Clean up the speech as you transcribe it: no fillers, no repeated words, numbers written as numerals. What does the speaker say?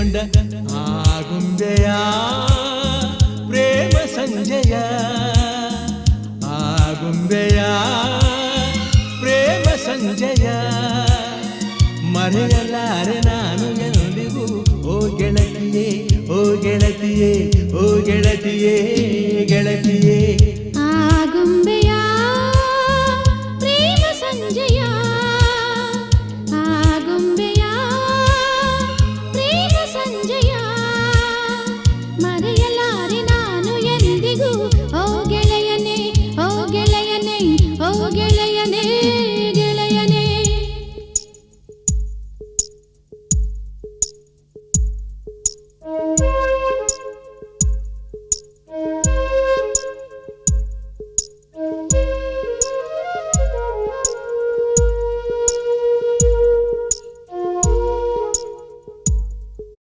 ಸೇರಿಕೊಂಡ ಆಗುಂಬೆಯ ಪ್ರೇಮ ಸಂಜಯ ಆಗುಂಬೆಯ ಪ್ರೇಮ ಸಂಜಯ ಮರೆಯಲಾರೆ ನಾನು ಎಂದಿಗೂ ಓ ಗೆಳತಿಯೇ ಓ ಗೆಳತಿಯೇ ಓ ಗೆಳತಿಯೇ ಗೆಳತಿಯೇ